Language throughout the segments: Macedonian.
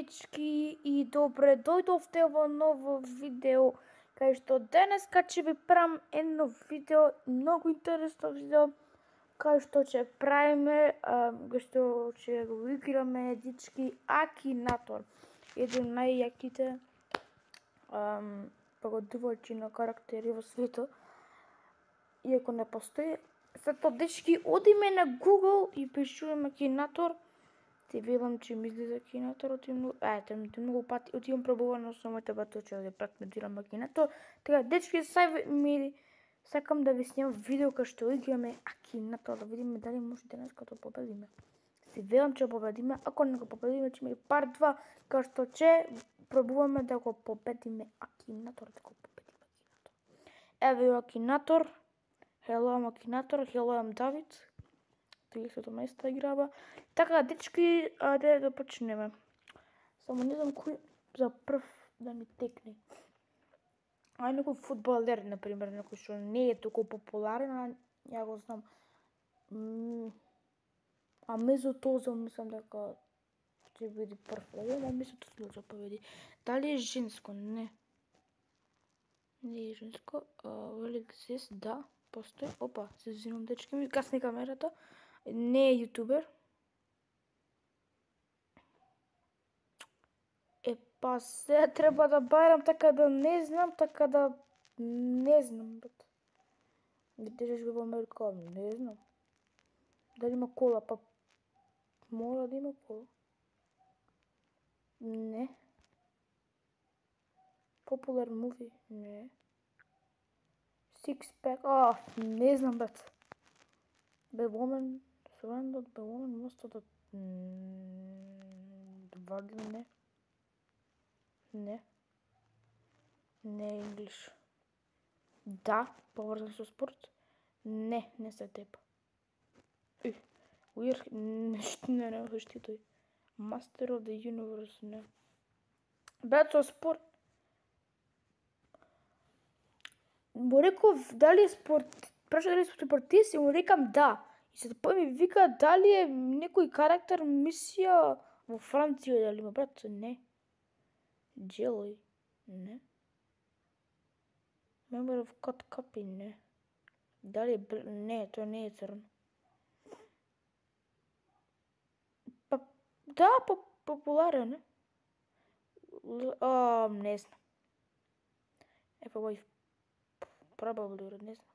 Всички и добре дојдовте во ново видео, кај што денеска ќе ви правам едно видео, многу интересно видео, кај што ќе правиме, кај што ќе го играме дички Акинатор, еден најјаките погодувачи на карактери во светот, иако не постои. Зато дечки, одиме на Google и пишуваме Акинатор. Ти велам, че ми излезе Акинатор, многу пати отивам пробувано со моите батучи да практикувам Акинатор. Така, дечки, сакам да ви снимам видео кај што играме Акинатор, да видиме дали може денеска да победиме. Си велам че победиме, ако не го победиме, ќе има и парт 2, кај што ќе пробуваме да го победиме Акинатор, Еве Акинатор, Hello Акинатор, Hello Давид. 30 место играва. Така, дечки, ајде да почнеме. Само не знам кој за прв да ми текне. Некој фудбалер, например, некој што не е толку популарен, ја го знам. А Месут Озил мислам дека ќе биде прв. Ама Месут Озил ќе победи. Дали е женско? Не. Не е женско. Велик Зес, да, постои. Опа, се извинувам, дечки, ми гасни камерата. Не е јутубер. Па се треба да барам така да не знам, брат. Видиш го во Америка, не знам. Дали има кола, па мора да има кола. Не. Popular movie, не. Six pack, не знам, брат. Woman, surrounded by woman, most of the... не. Не. Не е English. Да, поврзан со спорт. Не се тепа. Не, уште тој. Master of the Universe, не. Брат, со спорт. Му реков дали е спорт, праша дали е спортист и му рекам да. И се тој ми вика дали е некој карактер мисија во Франција, дали има, брат, не. Jelly, не. Member of Cut Copy, не. Дали е... Не, тој не е црн. Да, популарен, не? Не знам. Probably, не знам.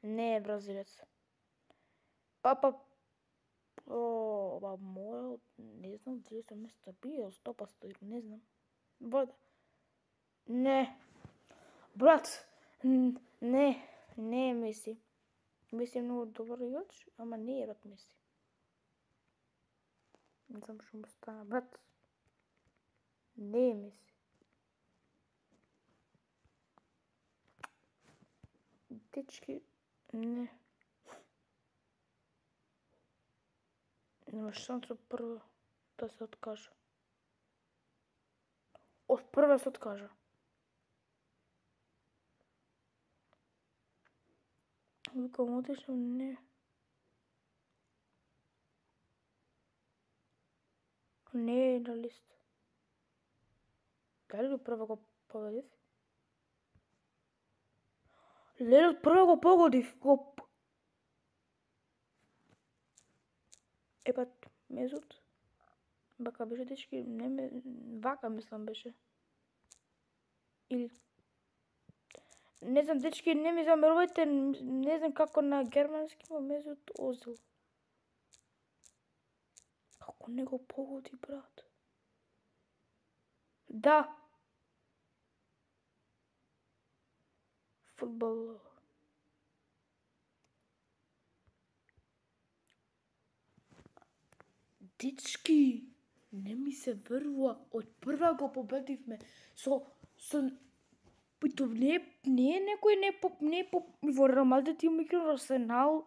Не е бразилец. Мора, не знам, 200 места бие, 100%, не знам. Вода. Не. Брат, не е Меси. Меси е многу добар играч, ама не е брат Меси. Не знам што му стана, брат. Не е Меси. Дечки, не. Нема шанса прво да се откажа. Од прва се откажа. Викам, отишам, не. Не е на лист. Дали го прво го победив? Леле, прво го погодив. Епат, Месут. Вака беше, дечки, вака мислам беше. Или... Не знам, дечки, не ми замерувајте, не знам како на германски има Месут Озил. Како не го погоди, брат? Да. Фудбал. Дечки, не ми се верува, од прва го победивме со Пито, не е некој, не е во Реал Мадрид има игра Арсенал.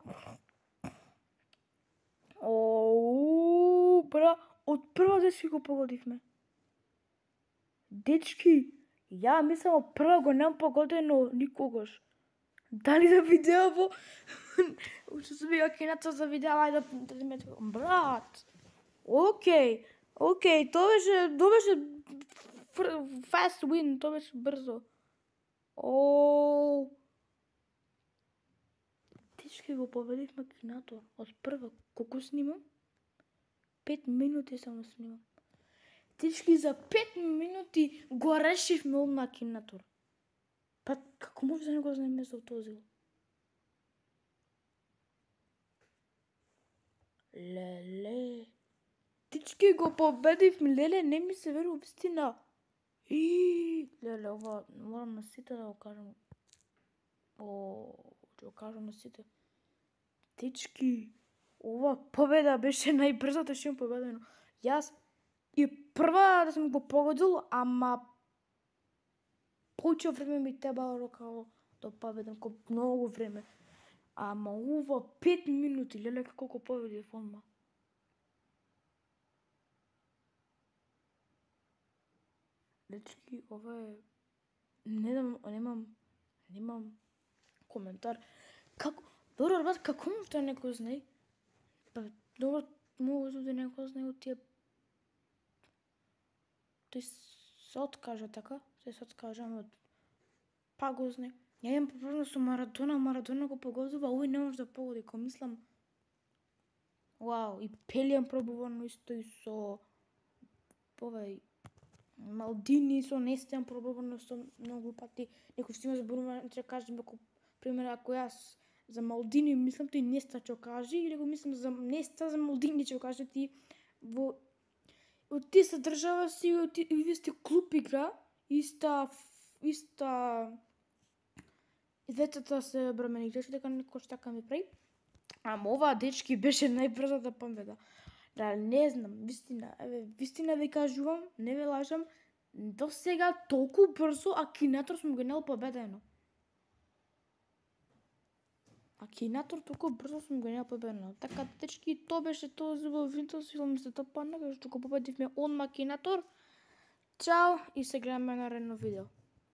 Бра, од прва дечки го погодивме. Дечки, ја мислам од прва го немам погодено никогаш. Дали за видео Што се би Акинатор за видео, ајде да ме... Брат, окей, Окей, то беше fast win, то беше брзо. Оу. Дечки, го победихме Акинатор. Од прва. Колку снимам? 5 минути само снимам. Дечки, за 5 минути го решивме одма Акинатор. Па, како може да не го знаеме за този? Леле. Дечки, го победивме, леле, не ми се верува вистина. Леле, ова морам на сите да го кажам. Ќе го кажам на сите. Дечки, ова победа беше најбрзата што имам победено. Јас и прва да сум го погодил, ама повеќе време ми требало како да победам, многу време. Ама ова 5 минути, леле, како го победив одма. Дечки, ова е... Немам коментар. Како... Добро, брат, како може да не го знае? Па, добро, може да не го знае од тие... Тој се откажа, така? Се откажа, ама... Па го знае. Ја имам проблем со Марадона го погодува, овој не може да погоди, ко мислам... Вау, и Пелијан пробувано исто и со... Овај... Малдини, со Нестијан пробувано со многу пати. Некој што има зборува, ќе кажем, ако, пример, ако јас за Малдини мислам, тој Неста ќе кажи, или го мислам за Неста, за Малдини ќе кажи, ти во... Од тиста држава си, и ви сте клуб игра, иста... Двете се бремени играчи, дека некој што така ми прави. Ама оваа, дечки, беше најбрзата победа. Да, не знам, вистина ви кажувам, не ве лажам, до сега толку брзо Акинатор сум го нел победено. Акинатор толку брзо сум го нел победено. Така, дечки, тоа беше тоа за Винтос филм се топана, што го победивме одма Акинатор. Чао и се гледаме на наредно видео.